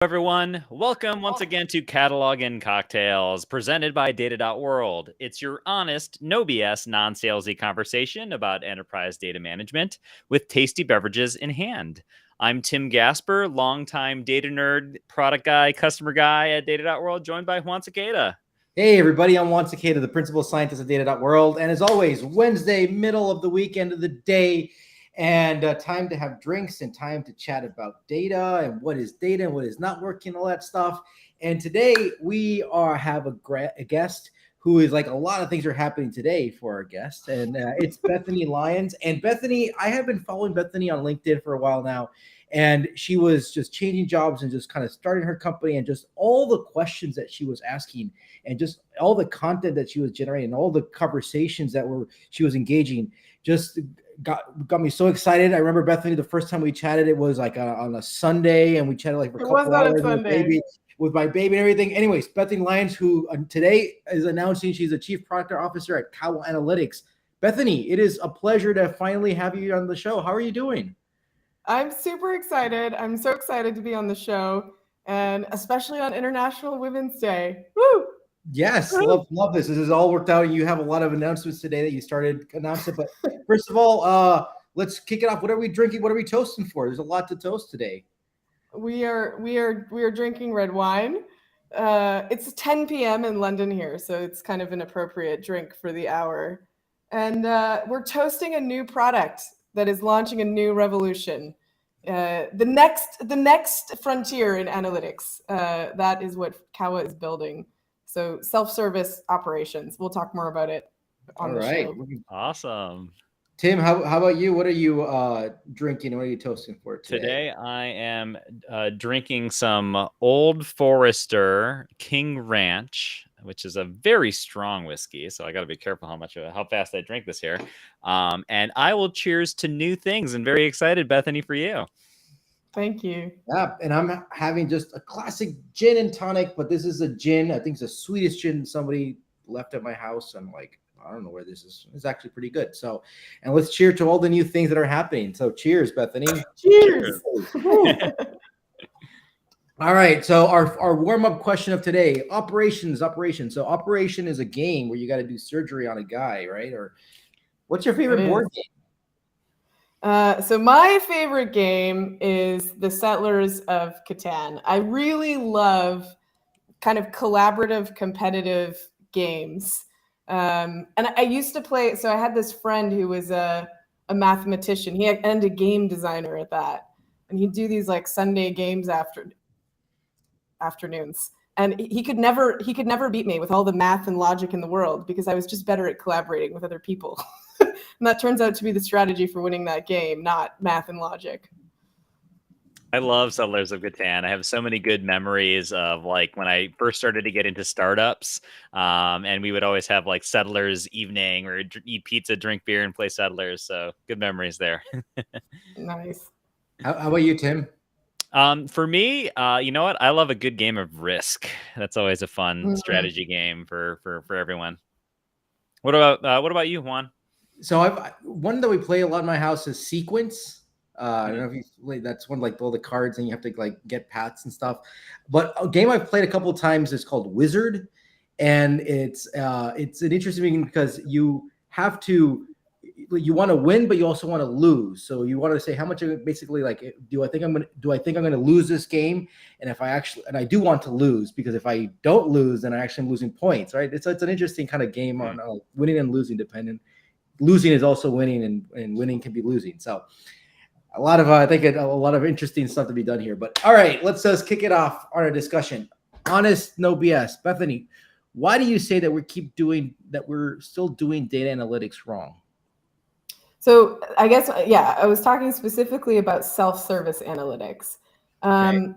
Everyone. Welcome once again to Catalog and Cocktails, presented by Data.World. It's your honest, no BS, non-salesy conversation about enterprise data management with tasty beverages in hand. I'm Tim Gasper, longtime data nerd, product guy, customer guy at Data.World, joined by Juan Cicada. Hey everybody, I'm Juan Cicada, the principal scientist at Data.World, and as always, Wednesday, middle of the weekend of the day, and time to have drinks and time to chat about data and what is data and what is not working, all that stuff. And today we have a guest who is like a lot of things are happening today for our guest, and it's Bethany Lyons. And Bethany, I have been following Bethany on LinkedIn for a while now, and she was just changing jobs and just kind of starting her company, and just all the questions that she was asking and just all the content that she was generating, all the conversations that she was engaging, just got me so excited. I remember, Bethany, the first time we chatted, it was like on a Sunday, and we chatted like for a couple hours with my baby and everything. Anyways, Bethany Lyons, who today is announcing she's the Chief Product Officer at Kawa Analytics. Bethany, it is a pleasure to finally have you on the show. How are you doing? I'm super excited. I'm so excited to be on the show, and especially on International Women's Day. Woo! Yes, love this. This has all worked out. You have a lot of announcements today that you started announcing. But first of all, let's kick it off. What are we drinking? What are we toasting for? There's a lot to toast today. We are drinking red wine. It's 10 p.m. in London here, so it's kind of an appropriate drink for the hour. And we're toasting a new product that is launching a new revolution. The next frontier in analytics. That is what Kawa is building. So self-service operations. We'll talk more about it on the show. Awesome. Tim, how about you? What are you drinking? What are you toasting for today? Today I am drinking some Old Forester King Ranch, which is a very strong whiskey. So I got to be careful how fast I drink this here. And I will cheers to new things, and very excited, Bethany, for you. Thank you. Yeah, and I'm having just a classic gin and tonic, but this is a gin. I think it's the sweetest gin somebody left at my house. I'm like, I don't know where this is. It's actually pretty good. So, and let's cheer to all the new things that are happening. So cheers, Bethany. Cheers. All right. So our warm-up question of today, operations. So operation is a game where you got to do surgery on a guy, right? Or what's your favorite board game? So my favorite game is the Settlers of Catan. I really love kind of collaborative, competitive games. And I used to play, so I had this friend who was a mathematician. And a game designer at that. And he'd do these like Sunday games afternoons. And he could never beat me with all the math and logic in the world, because I was just better at collaborating with other people. And that turns out to be the strategy for winning that game, not math and logic. I love Settlers of Catan. I have so many good memories of like when I first started to get into startups, and we would always have like Settlers evening, or eat pizza, drink beer, and play Settlers. So good memories there. Nice. How about you, Tim? For me, you know what? I love a good game of Risk. That's always a fun strategy game for everyone. What about you, Juan? So one that we play a lot in my house is Sequence. I don't know if you play. That's one like all the cards and you have to like get paths and stuff. But a game I've played a couple of times is called Wizard, and it's an interesting game because you want to win, but you also want to lose. So you want to say how much basically like do I think I'm going to lose this game, and I do want to lose, because if I don't lose, then I actually am losing points, right? It's an interesting kind of game on winning and losing dependent. Losing is also winning, and winning can be losing. So a lot of interesting stuff to be done here. But all right, let's just kick it off on our discussion. Honest, no BS. Bethany, why do you say that we're still doing data analytics wrong? So I guess, I was talking specifically about self-service analytics. Okay.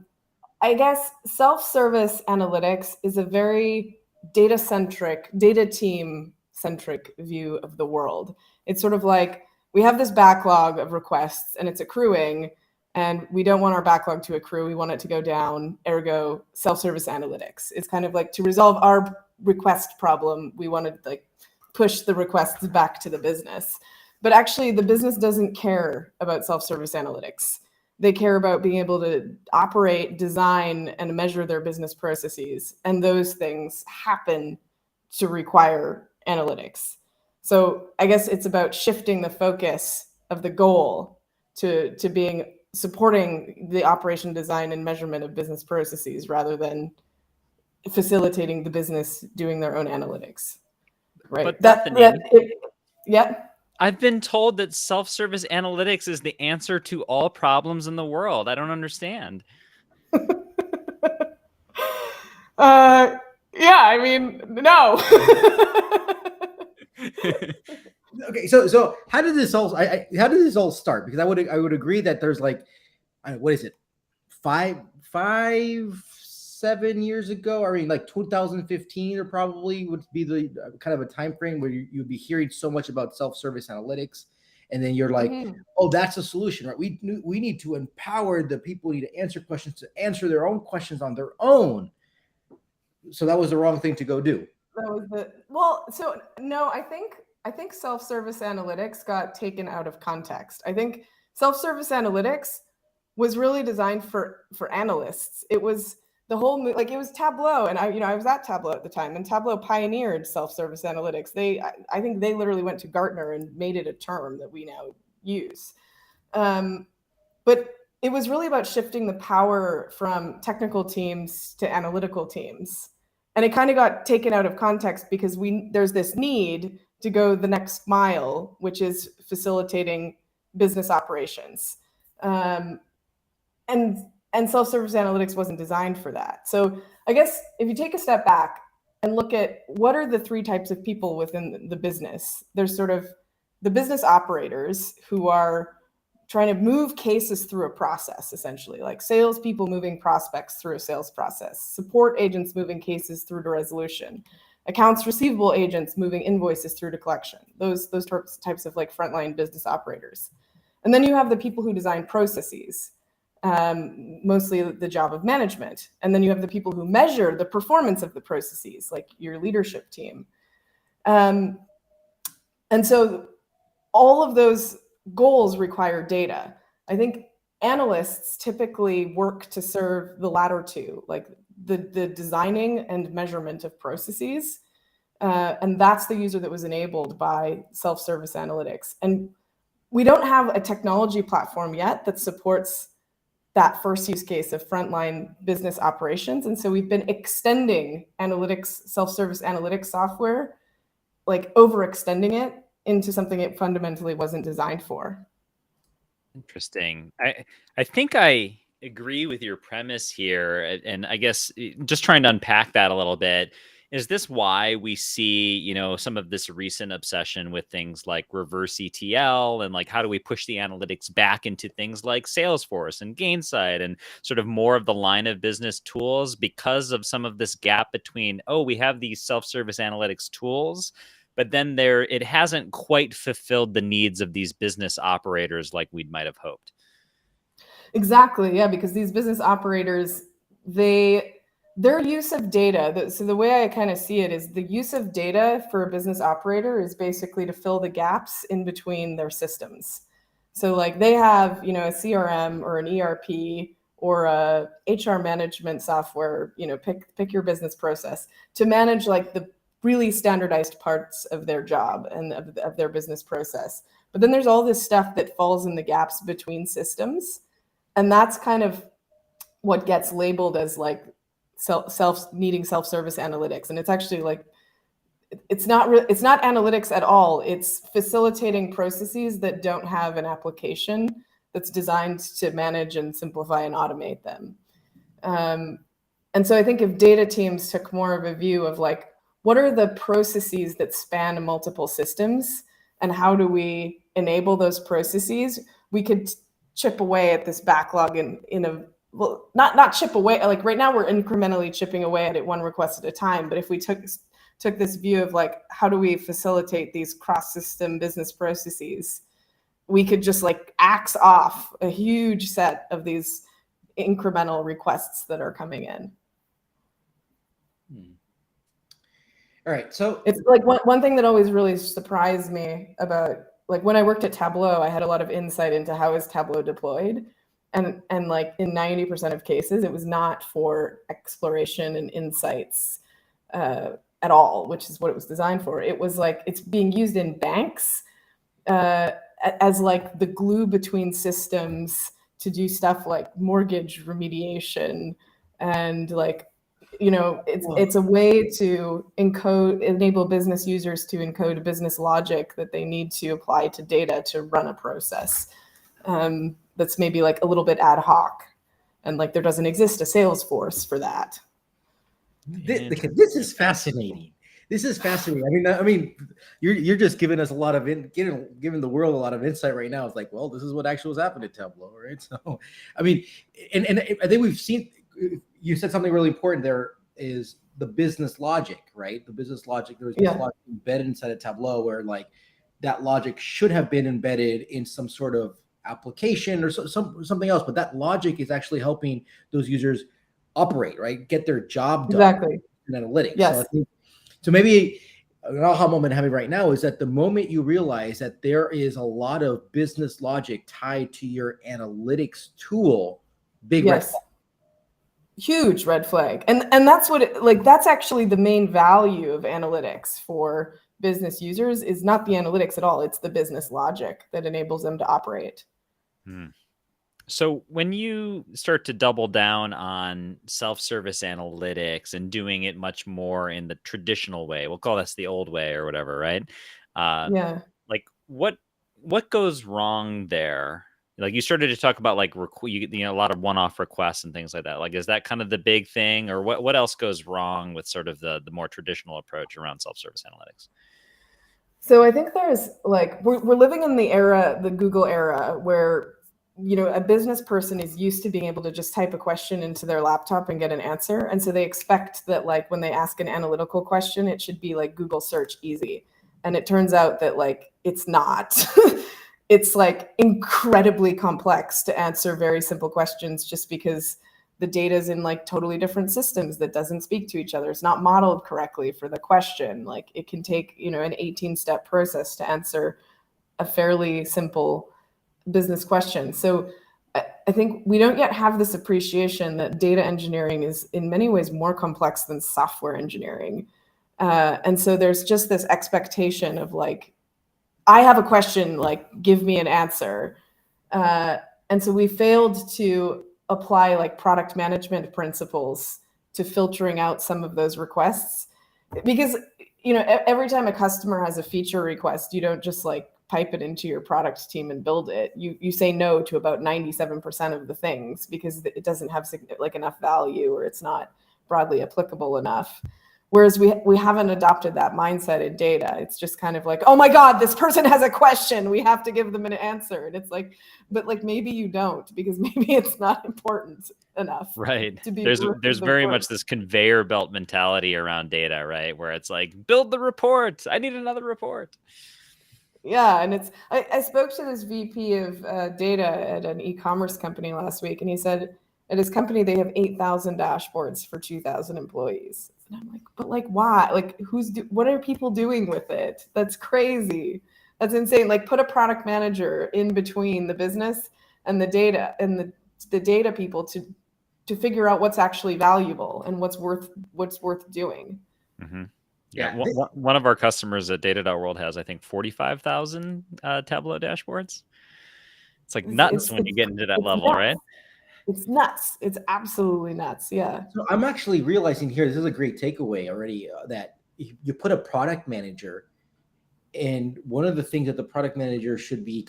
I guess self-service analytics is a very data-centric, data team-centric view of the world. It's sort of like we have this backlog of requests and it's accruing, and we don't want our backlog to accrue. We want it to go down, ergo self-service analytics. It's kind of like to resolve our request problem, we want to like push the requests back to the business. But actually, the business doesn't care about self-service analytics. They care about being able to operate, design, and measure their business processes. And those things happen to require analytics. So I guess it's about shifting the focus of the goal to being supporting the operation, design, and measurement of business processes rather than facilitating the business doing their own analytics. Right. But Bethany, yeah. I've been told that self-service analytics is the answer to all problems in the world. I don't understand. Yeah, I mean, no. Okay, so how did this all how did this all start? Because I would agree that there's like, what is it, 7 years ago? I mean, like 2015 or probably would be the kind of a time frame where you'd be hearing so much about self-service analytics, and then you're like, oh, that's a solution, right? We need to empower the people who need to answer questions to answer their own questions on their own. So that was the wrong thing to go do. That was I think self-service analytics got taken out of context. I think self-service analytics was really designed for analysts. It was the whole, like, it was Tableau, and I was at Tableau at the time, and Tableau pioneered self-service analytics. I think they literally went to Gartner and made it a term that we now use. But it was really about shifting the power from technical teams to analytical teams. And it kind of got taken out of context because there's this need to go the next mile, which is facilitating business operations. And self-service analytics wasn't designed for that. So I guess if you take a step back and look at what are the three types of people within the business, there's sort of the business operators who are trying to move cases through a process, essentially, like salespeople moving prospects through a sales process, support agents moving cases through to resolution, accounts receivable agents moving invoices through to collection, those types of like frontline business operators. And then you have the people who design processes, mostly the job of management. And then you have the people who measure the performance of the processes, like your leadership team. And so all of those goals require data. I think analysts typically work to serve the latter two, like the designing and measurement of processes. And that's the user that was enabled by self-service analytics. And we don't have a technology platform yet that supports that first use case of frontline business operations. And so we've been extending analytics, self-service analytics software, like overextending it into something it fundamentally wasn't designed for. Interesting. I think I agree with your premise here. And I guess just trying to unpack that a little bit, is this why we see, some of this recent obsession with things like reverse ETL and like, how do we push the analytics back into things like Salesforce and Gainsight and sort of more of the line of business tools because of some of this gap between, we have these self-service analytics tools, but then it hasn't quite fulfilled the needs of these business operators like we might have hoped. Exactly. Yeah, because these business operators, their use of data. So the way I kind of see it is the use of data for a business operator is basically to fill the gaps in between their systems. So like they have, a CRM or an ERP or a HR management software, pick your business process to manage like the really standardized parts of their job and of their business process. But then there's all this stuff that falls in the gaps between systems. And that's kind of what gets labeled as like needing self-service analytics. And it's actually like, it's not analytics at all. It's facilitating processes that don't have an application that's designed to manage and simplify and automate them. And so I think if data teams took more of a view of like, what are the processes that span multiple systems and how do we enable those processes, we could chip away at this backlog not chip away, like right now we're incrementally chipping away at it one request at a time. But if we took this view of like, how do we facilitate these cross-system business processes, we could just like axe off a huge set of these incremental requests that are coming in. All right. So it's like one thing that always really surprised me about, like when I worked at Tableau, I had a lot of insight into how is Tableau deployed. And like in 90% of cases, it was not for exploration and insights at all, which is what it was designed for. It was like it's being used in banks as like the glue between systems to do stuff like mortgage remediation and like, you know, it's a way to enable business users to encode business logic that they need to apply to data to run a process that's maybe like a little bit ad hoc, and like there doesn't exist a Salesforce for that. This is fascinating. This is fascinating. I mean, you're just giving us a lot of giving the world a lot of insight right now. It's like, well, this is what actually was happening at Tableau, right? So, I mean, and I think we've seen. You said something really important. There is the business logic, right? The business logic. There's business logic embedded inside of Tableau, where like that logic should have been embedded in some sort of application or something else, but that logic is actually helping those users operate, right? Get their job done. Exactly. In analytics. Yes. So maybe an aha moment I'm having right now is that the moment you realize that there is a lot of business logic tied to your analytics tool, big red flag. Huge red flag. And that's what that's actually the main value of analytics for business users is not the analytics at all. It's the business logic that enables them to operate. So when you start to double down on self-service analytics and doing it much more in the traditional way, we'll call this the old way or whatever, right? Like what goes wrong there? Like you started to talk about like a lot of one-off requests and things like that. Like, is that kind of the big thing, or what else goes wrong with sort of the more traditional approach around self-service analytics? So I think there's like we're living in the Google era, where a business person is used to being able to just type a question into their laptop and get an answer. And so they expect that like when they ask an analytical question, it should be like Google search easy. And it turns out that like it's not. It's like incredibly complex to answer very simple questions just because the data is in like totally different systems that doesn't speak to each other. It's not modeled correctly for the question. Like it can take, an 18-step process to answer a fairly simple business question. So I think we don't yet have this appreciation that data engineering is in many ways more complex than software engineering. And so there's just this expectation of like, I have a question, like, give me an answer. And so we failed to apply like product management principles to filtering out some of those requests. Because, every time a customer has a feature request, you don't just like pipe it into your product team and build it. You say no to about 97% of the things because it doesn't have like enough value or it's not broadly applicable enough. Whereas we haven't adopted that mindset in data. It's just kind of like, oh my God, this person has a question. We have to give them an answer. And it's like, but like maybe you don't, because maybe it's not important enough. Right. There's very much this conveyor belt mentality around data, right? Where it's like, build the report. I need another report. Yeah, and I spoke to this VP of data at an e-commerce company last week, and he said at his company they have 8,000 dashboards for 2,000 employees. And I'm like, but like why? Like what are people doing with it? That's crazy. That's insane. Like put a product manager in between the business and the data and the data people to figure out what's actually valuable and what's worth doing. Mm-hmm. Yeah, one of our customers at Data.World has, I think, 45,000 Tableau dashboards. It's like nuts when you get into that level, nuts. right? It's nuts. It's absolutely nuts. Yeah. So I'm actually realizing here, this is a great takeaway already, that you put a product manager, and one of the things that the product manager should be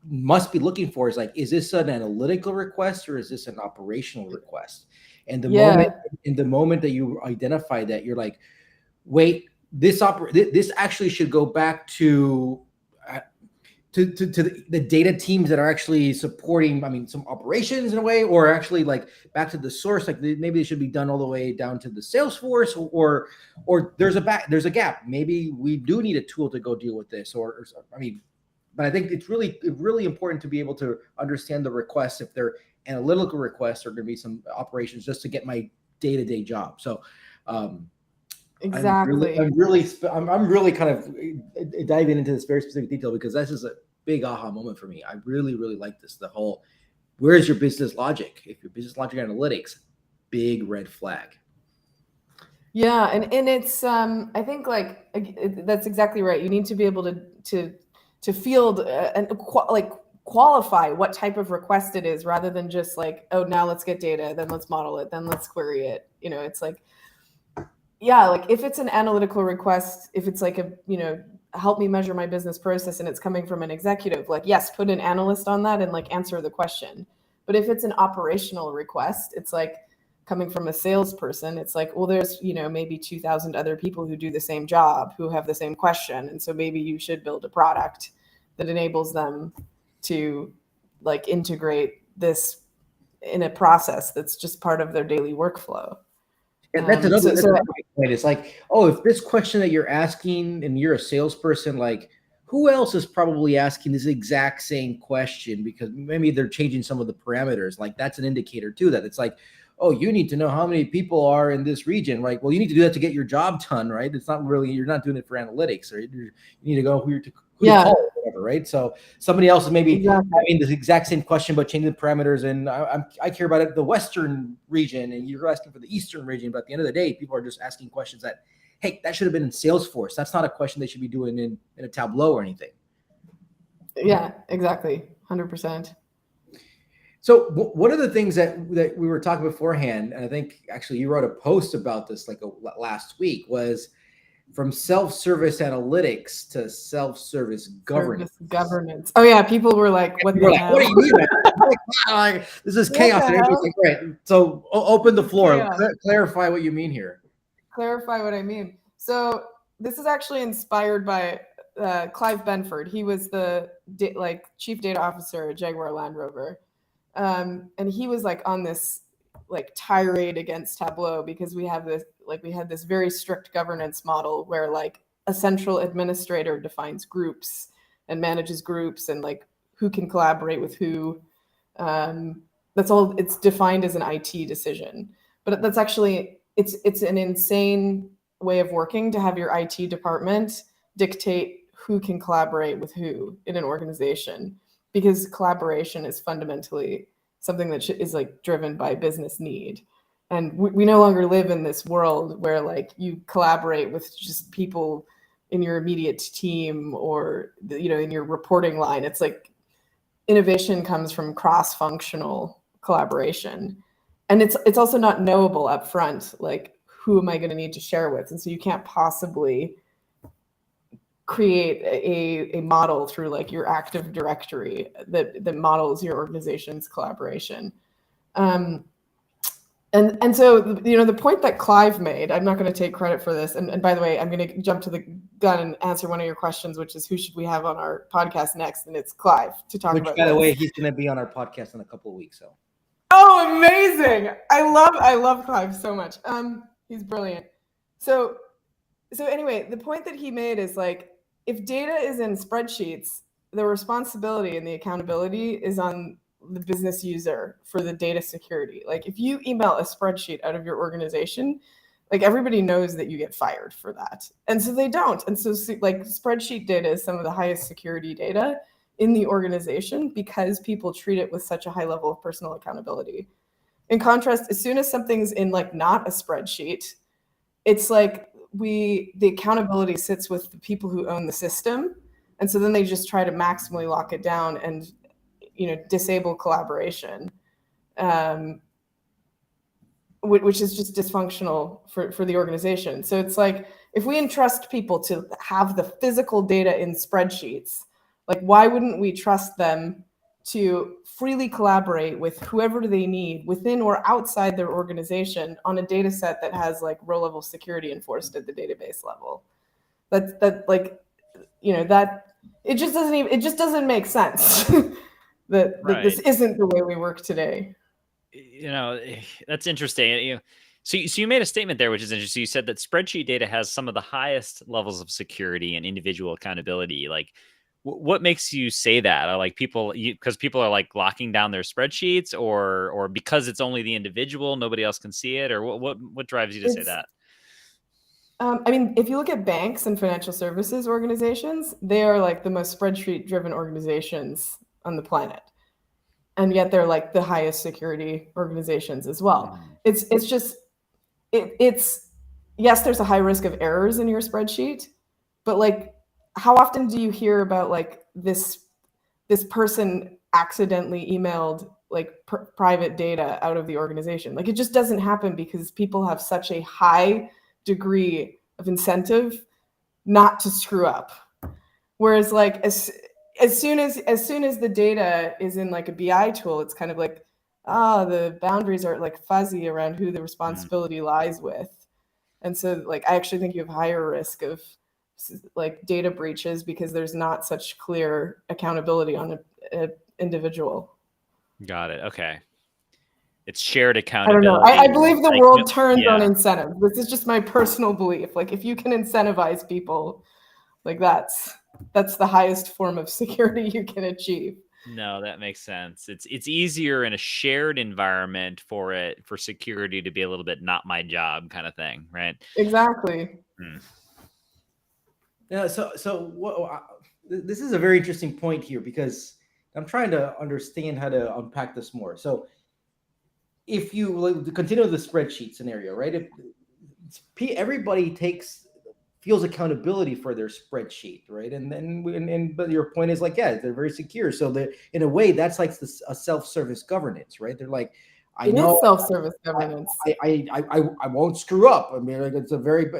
must be looking for is like, is this an analytical request or is this an operational request? And the moment that you identify that, you're like, wait, this actually should go back to the data teams that are actually supporting, some operations in a way, or actually like back to the source, like maybe it should be done all the way down to the Salesforce, or there's a gap. Maybe we do need a tool to go deal with this, but I think it's really important to be able to understand the requests, if they're analytical requests or going to be some operations, just to get my day-to-day job. So, exactly. I'm really kind of diving into this very specific detail because this is a big aha moment for me. I really, really like this. The whole Where's your business logic? If your business logic analytics, big red flag. Yeah, and it's I think like that's exactly right. You need to be able to field and qualify what type of request it is, rather than just like, oh, now let's get data, then let's model it, then let's query it. It's like, yeah, like if it's an analytical request, if it's like help me measure my business process and it's coming from an executive, like, yes, put an analyst on that and like answer the question. But if it's an operational request, it's like coming from a salesperson, it's like, well, there's maybe 2,000 other people who do the same job who have the same question, and so maybe you should build a product that enables them to like integrate this in a process that's just part of their daily workflow. And that's another point. It's like, oh, if this question that you're asking and you're a salesperson, like, who else is probably asking this exact same question? Because maybe they're changing some of the parameters. Like, that's an indicator too, that it's like, oh, you need to know how many people are in this region, right? Well, you need to do that to get your job done, right? It's not really, you're not doing it for analytics, right? You need to go who to call or whatever, right? So somebody else is maybe having this exact same question, but changing the parameters. And I care about it, the Western region, and you're asking for the Eastern region. But at the end of the day, people are just asking questions that, hey, that should have been in Salesforce. That's not a question they should be doing in a Tableau or anything. Yeah, exactly. 100%. So one of the things that we were talking beforehand, and I think actually you wrote a post about this like last week, was from self-service analytics to self-service governance. Oh yeah, people were like, "What the hell? What do you mean? Like, this is chaos." And everybody's like, "Right." So open the floor. Clarify what you mean here. Clarify what I mean. So this is actually inspired by Clive Benford. He was the chief data officer at Jaguar Land Rover. And he was like on this like tirade against Tableau because we had this very strict governance model where like a central administrator defines groups and manages groups and like who can collaborate with who. That's all. It's defined as an IT decision, but that's actually it's an insane way of working to have your IT department dictate who can collaborate with who in an organization, because collaboration is fundamentally something that is like driven by business need. And we no longer live in this world where like you collaborate with just people in your immediate team or, in your reporting line. It's like innovation comes from cross-functional collaboration. And it's also not knowable up front, like who am I going to need to share with? And so you can't possibly create a model through like your Active Directory that models your organization's collaboration. And so, the point that Clive made, I'm not going to take credit for this. And by the way, I'm going to jump to the gun and answer one of your questions, which is who should we have on our podcast next? And it's Clive to talk about. By the way, he's going to be on our podcast in a couple of weeks. So. Oh, amazing. I love Clive so much. He's brilliant. So anyway, the point that he made is like, if data is in spreadsheets, the responsibility and the accountability is on the business user for the data security. Like if you email a spreadsheet out of your organization, like everybody knows that you get fired for that. And so they don't. And so like spreadsheet data is some of the highest security data in the organization because people treat it with such a high level of personal accountability. In contrast, as soon as something's in like not a spreadsheet, it's like the accountability sits with the people who own the system. And so then they just try to maximally lock it down and, disable collaboration, which is just dysfunctional for the organization. So it's like, if we entrust people to have the physical data in spreadsheets, like why wouldn't we trust them to freely collaborate with whoever they need within or outside their organization on a data set that has like row level security enforced at the database level? That it just doesn't make sense that this isn't the way we work today. That's interesting. So you made a statement there, which is interesting. You said that spreadsheet data has some of the highest levels of security and individual accountability. Like, what makes you say that? Are like because people are like locking down their spreadsheets, or because it's only the individual, nobody else can see it, or what drives you to say that? I mean, if you look at banks and financial services organizations, they are like the most spreadsheet driven organizations on the planet. and yet they're like the highest security organizations as well. It's just it's yes, there's a high risk of errors in your spreadsheet, but like how often do you hear about like this person accidentally emailed like private data out of the organization? Like it just doesn't happen because people have such a high degree of incentive not to screw up. Whereas like as soon as the data is in like a BI tool, it's kind of like, the boundaries are like fuzzy around who the responsibility lies with. And so like I actually think you have higher risk of like data breaches because there's not such clear accountability on an individual. Got it. Okay. It's shared I accountability. don't know. I believe the Like, world turns yeah. on incentives. This is just my personal belief. Like if you can incentivize people, like that's the highest form of security you can achieve. No, that makes sense. It's easier in a shared environment for security to be a little bit not my job kind of thing, right? Exactly. Yeah. So what? This is a very interesting point here because I'm trying to understand how to unpack this more. So if you like, continue the spreadsheet scenario, right? If everybody feels accountability for their spreadsheet, right? And then but your point is like, yeah, they're very secure. So that in a way, that's like a self-service governance, right? They're like, I It know is self-service governance. I won't screw up. I mean, like, it's a very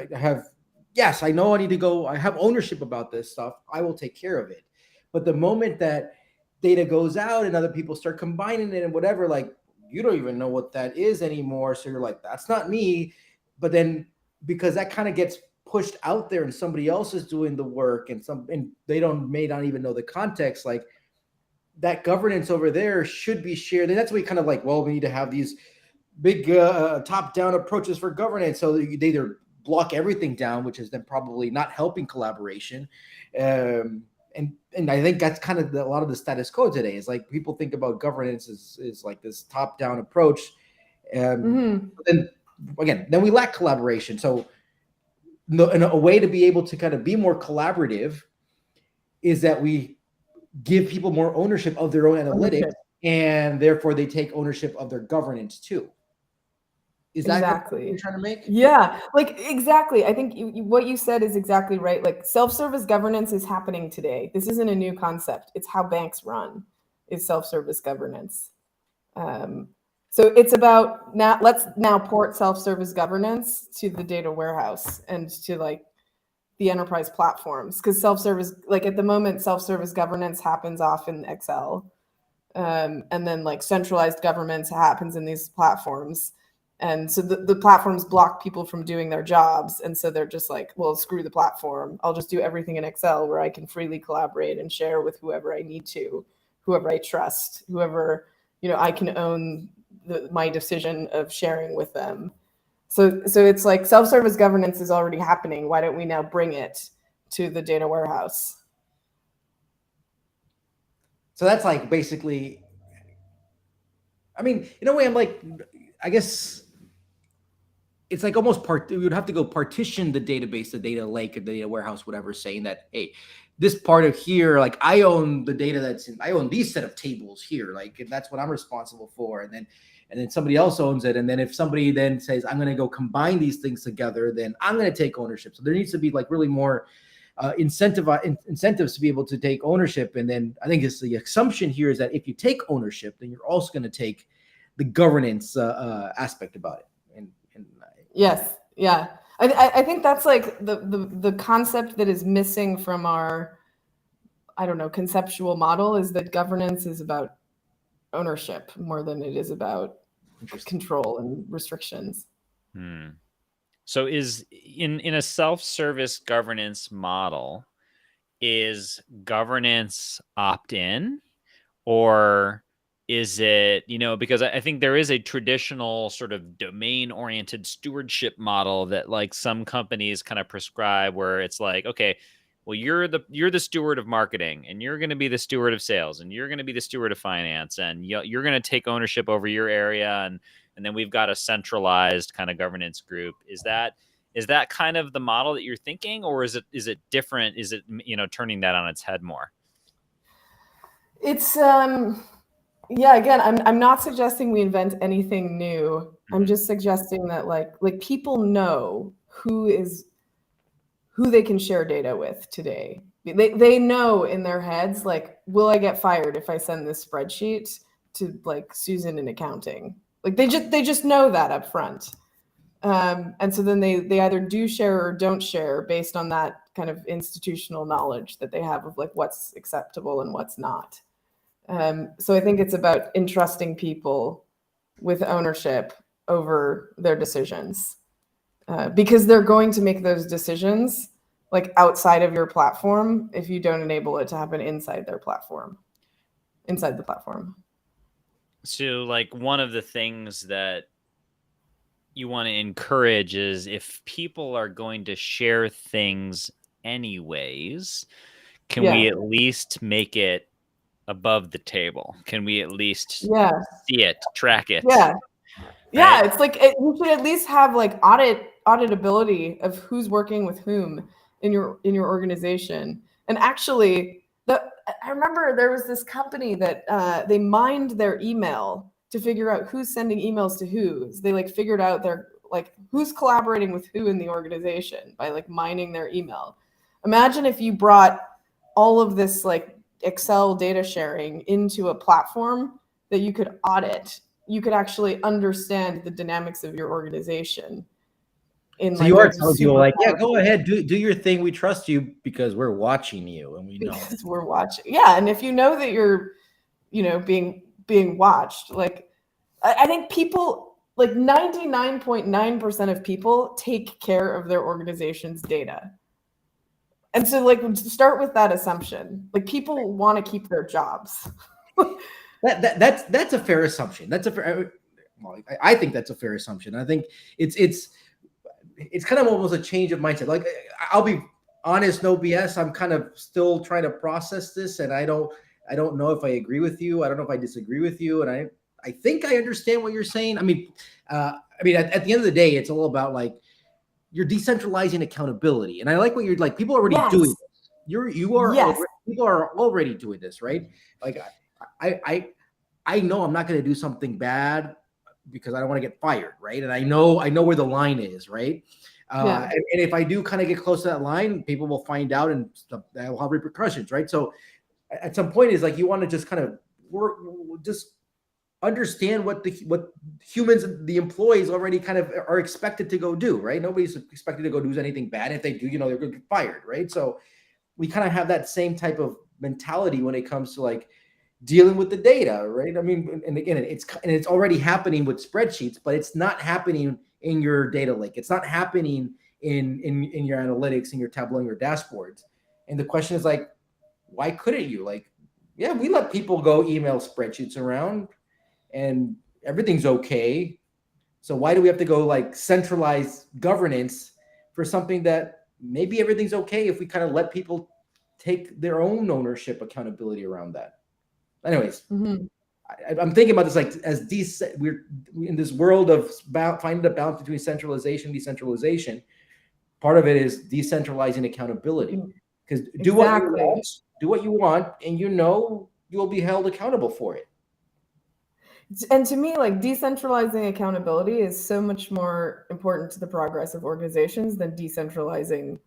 yes, I know I need to go. I have ownership about this stuff. I will take care of it. But the moment that data goes out and other people start combining it and whatever, like you don't even know what that is anymore. So you're like, that's not me. But then because that kind of gets pushed out there and somebody else is doing the work and they may not even know the context, like that governance over there should be shared. And that's what we kind of like, well, we need to have these big top-down approaches for governance. So they either block everything down, which is then probably not helping collaboration. And I think that's kind of a lot of the status quo today is like people think about governance is like this top-down approach. But then again, then we lack collaboration. So a way to be able to kind of be more collaborative is that we give people more ownership of their own analytics, and therefore they take ownership of their governance too. Is that exactly what you're trying to make? Yeah, like exactly. I think what you said is exactly right. Like self-service governance is happening today. This isn't a new concept. It's how banks run, is self-service governance. So it's about let's port self-service governance to the data warehouse and to like the enterprise platforms, because self-service, like at the moment, self-service governance happens off in Excel, and then like centralized governance happens in these platforms. And so the platforms block people from doing their jobs. And so they're just like, well, screw the platform. I'll just do everything in Excel where I can freely collaborate and share with whoever I need to, whoever I trust, whoever, I can own my decision of sharing with them. So it's like self-service governance is already happening. Why don't we now bring it to the data warehouse? So that's like basically, I mean, in a way, I'm like, I guess it's like almost we would have to go partition the database, the data lake, or the data warehouse, whatever, saying that, hey, this part of here, like I own the data I own these set of tables here, like that's what I'm responsible for. And then somebody else owns it. And then if somebody then says, I'm going to go combine these things together, then I'm going to take ownership. So there needs to be like really more incentives to be able to take ownership. And then I think it's the assumption here is that if you take ownership, then you're also going to take the governance aspect about it. Yes. Yeah. I think that's like the concept that is missing from our, I don't know, conceptual model, is that governance is about ownership more than it is about control and restrictions. So is in a self-service governance model, is governance opt-in, or is it, because I think there is a traditional sort of domain-oriented stewardship model that like some companies kind of prescribe, where it's like, okay, well, you're the steward of marketing, and you're going to be the steward of sales, and you're going to be the steward of finance, and you're going to take ownership over your area, and then we've got a centralized kind of governance group. Is that kind of the model that you're thinking, or is it different? Is it turning that on its head more? It's Yeah, again, I'm not suggesting we invent anything new. I'm just suggesting that like people know who they can share data with today. They know in their heads, like, will I get fired if I send this spreadsheet to like Susan in accounting? Like they just know that up front. And so then they either do share or don't share based on that kind of institutional knowledge that they have of like what's acceptable and what's not. So I think it's about entrusting people with ownership over their decisions, because they're going to make those decisions like outside of your platform if you don't enable it to happen inside the platform. So, like, one of the things that you want to encourage is if people are going to share things anyways, can we Yeah. at least make it above the table? Can we at least Yeah. see it, track it? Yeah. Yeah. Right? It's like you should at least have like auditability of who's working with whom in your organization. And actually, I remember there was this company that they mined their email to figure out who's sending emails to who. They like figured out their like who's collaborating with who in the organization by like mining their email. Imagine if you brought all of this like Excel data sharing into a platform that you could audit. You could actually understand the dynamics of your organization in So like you are a telling people super like, yeah, go powerful. ahead, do your thing. We trust you because we're watching you and we know. Because we're watching. Yeah, and if you know that you're, being watched, like I think people like 99.9% of people take care of their organization's data. And so like start with that assumption. Like people want to keep their jobs. That's a fair assumption. That's a fair. Well, I think that's a fair assumption. I think it's kind of almost a change of mindset. Like I'll be honest, no BS. I'm kind of still trying to process this, and I don't know if I agree with you. I don't know if I disagree with you, and I think I understand what you're saying. At the end of the day, it's all about like you're decentralizing accountability, and I like what you're like. People are already doing Yes. this. You are Yes. already, people are already doing this, right? Like I know I'm not going to do something bad because I don't want to get fired, right? And I know where the line is, right? Yeah. And if I do kind of get close to that line, people will find out and that will have repercussions, right? So at some point is like you want to just kind of work, just understand what humans, the employees already kind of are expected to go do, right? Nobody's expected to go do anything bad. If they do, they're going to get fired, right? So we kind of have that same type of mentality when it comes to like dealing with the data, right? I mean, and again, it's already happening with spreadsheets, but it's not happening in your data lake. It's not happening in your analytics, in your Tableau, and your dashboards. And the question is like, why couldn't you? Like, yeah, we let people go email spreadsheets around, and everything's okay. So why do we have to go like centralize governance for something that maybe everything's okay if we kind of let people take their own ownership accountability around that? Anyways, I'm thinking about this like as we're in this world of finding the balance between centralization and decentralization. Part of it is decentralizing accountability, because do what you want, and you will be held accountable for it. And to me, like decentralizing accountability is so much more important to the progress of organizations than decentralizing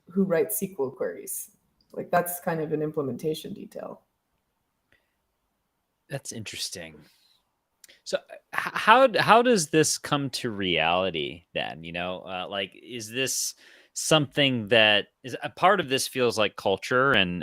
who writes SQL queries. Like that's kind of an implementation detail. That's interesting. So how does this come to reality then? Like, is this something that is a part of this feels like culture and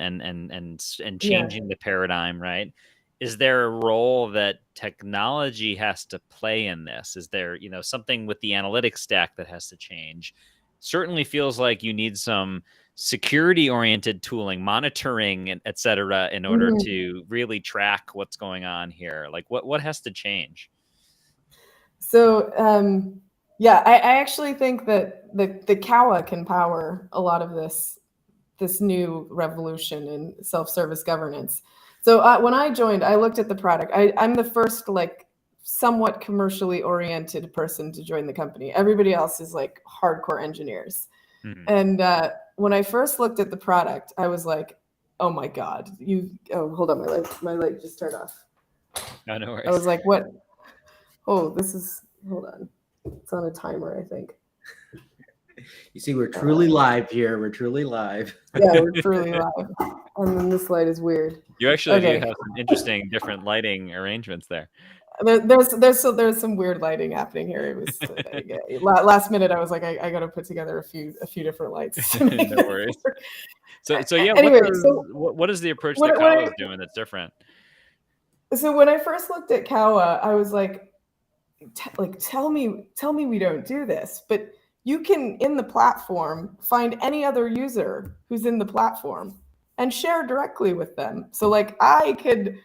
changing the paradigm, right? Is there a role that technology has to play in this? Is there, something with the analytics stack that has to change? Certainly feels like you need some security oriented tooling, monitoring, and et cetera, in order to really track what's going on here. Like what has to change? So yeah, I actually think that the Kawa can power a lot of this new revolution in self-service governance. So when I joined, I looked at the product. I'm the first like somewhat commercially oriented person to join the company. Everybody else is like hardcore engineers. And when I first looked at the product, I was like, oh my God, hold on, my light just turned off. No, no worries. I was like, what? Oh, hold on. It's on a timer, I think. You see, we're truly live here. We're truly live. Yeah, we're truly live. And then this light is weird. You actually do have some interesting different lighting arrangements there. There's some weird lighting happening here. It was last minute. I was like, I got to put together a few different lights. No worries. So yeah. Anyway, what is the approach that Kawa is doing that's different? So when I first looked at Kawa, I was like, tell me we don't do this. But you can, in the platform, find any other user who's in the platform and share directly with them. So like I could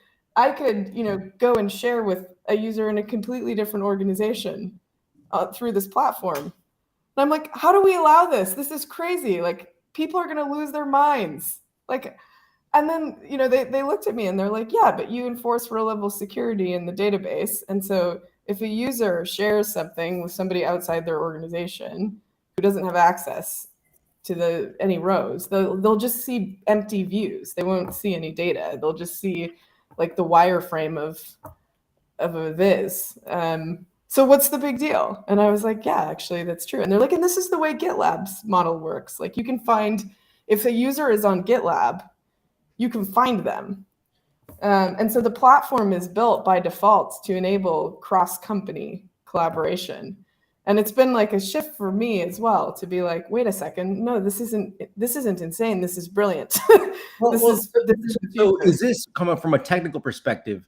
go and share with a user in a completely different organization through this platform. And I'm like, how do we allow this? This is crazy. Like, people are going to lose their minds. Like, and then, they looked at me and they're like, yeah, but you enforce row-level security in the database. And so if a user shares something with somebody outside their organization who doesn't have access to any rows, they'll just see empty views. They won't see any data. They'll just see like the wireframe of a viz. So what's the big deal? And I was like, yeah, actually, that's true. And they're like, and this is the way GitLab's model works. Like, you can find, if a user is on GitLab, you can find them. And so the platform is built by default to enable cross-company collaboration. And it's been like a shift for me as well to be like, wait a second, no, this isn't insane. This is brilliant. So is this coming from a technical perspective?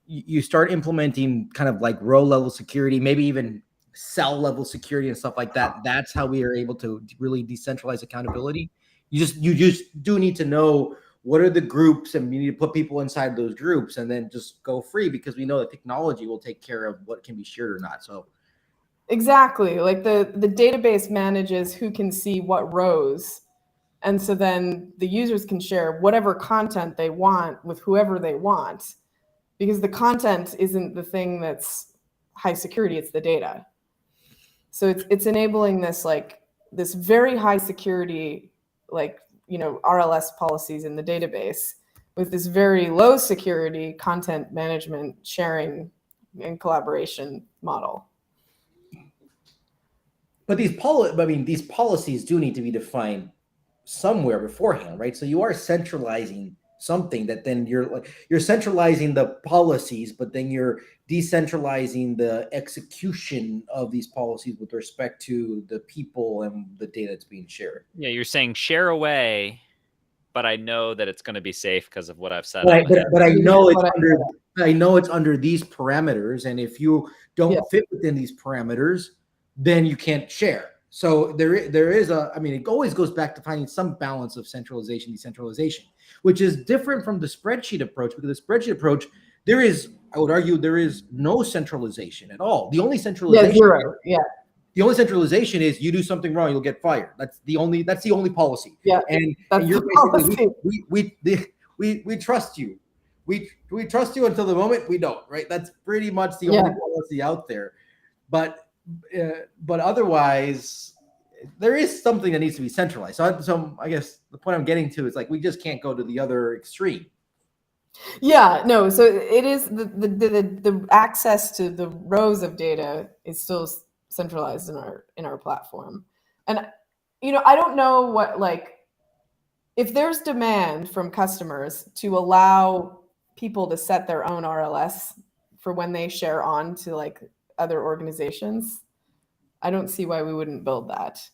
You start implementing kind of like row level security, maybe even cell level security and stuff like that. That's how we are able to really decentralize accountability. You just do need to know what are the groups, and you need to put people inside those groups and then just go free, because we know that technology will take care of what can be shared or not. So exactly, like the database manages who can see what rows. And so then the users can share whatever content they want with whoever they want, because the content isn't the thing that's high security, it's the data. So it's enabling this very high security, RLS policies in the database with this very low security content management, sharing, and collaboration model. But these policies do need to be defined somewhere beforehand, right? So you are centralizing something that then you're centralizing the policies, but then you're decentralizing the execution of these policies with respect to the people and the data that's being shared. Yeah, you're saying share away, but I know that it's going to be safe because of what I've said. But I know it's under these parameters, and if you don't fit within these parameters, then you can't share. So there is it always goes back to finding some balance of centralization, decentralization, which is different from the spreadsheet approach, because the spreadsheet approach, I would argue, there is no centralization at all. The only centralization, the only centralization is you do something wrong, you'll get fired. That's the only policy. Yeah, and you're basically, we trust you. We trust you until the moment we don't, right? That's pretty much the only policy out there. But otherwise, there is something that needs to be centralized. So I guess the point I'm getting to is, like, we just can't go to the other extreme. Yeah, no. So it is the access to the rows of data is still centralized in our platform. And I don't know what, if there's demand from customers to allow people to set their own RLS for when they share on to other organizations, I don't see why we wouldn't build that.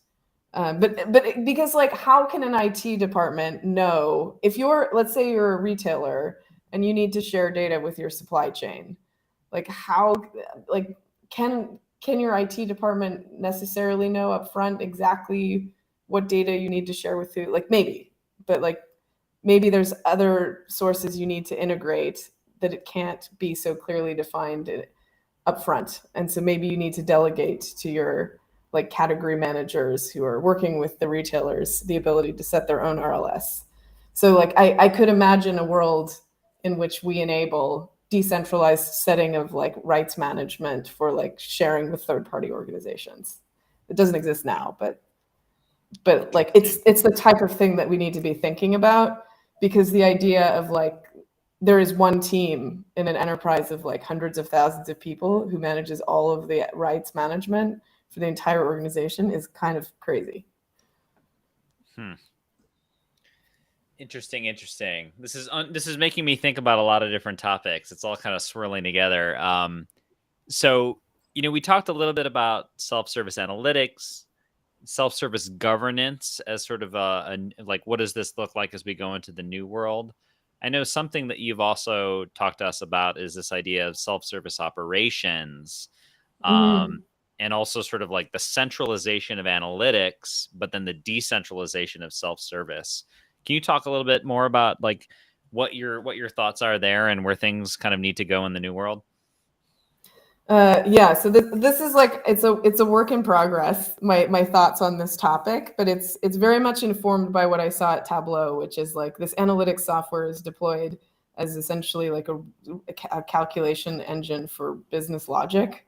But because how can an IT department know if let's say you're a retailer and you need to share data with your supply chain, can your IT department necessarily know upfront exactly what data you need to share with who? Maybe, but maybe there's other sources you need to integrate that it can't be so clearly defined upfront. And so maybe you need to delegate to your category managers who are working with the retailers the ability to set their own RLS. So I could imagine a world in which we enable decentralized setting of rights management for sharing with third-party organizations. It doesn't exist now, but it's the type of thing that we need to be thinking about, because the idea of there is one team in an enterprise of like hundreds of thousands of people who manages all of the rights management for the entire organization is kind of crazy. Interesting. This is making me think about a lot of different topics. It's all kind of swirling together. So, we talked a little bit about self-service analytics, self-service governance as sort of like, what does this look like as we go into the new world? I know something that you've also talked to us about is this idea of self-service operations, and also sort of like the centralization of analytics, but then the decentralization of self-service. Can you talk a little bit more about like what your thoughts are there and where things kind of need to go in the new world? Yeah, so this is like it's a work in progress. My thoughts on this topic, but it's very much informed by what I saw at Tableau, which is like this analytics software is deployed as essentially like a calculation engine for business logic,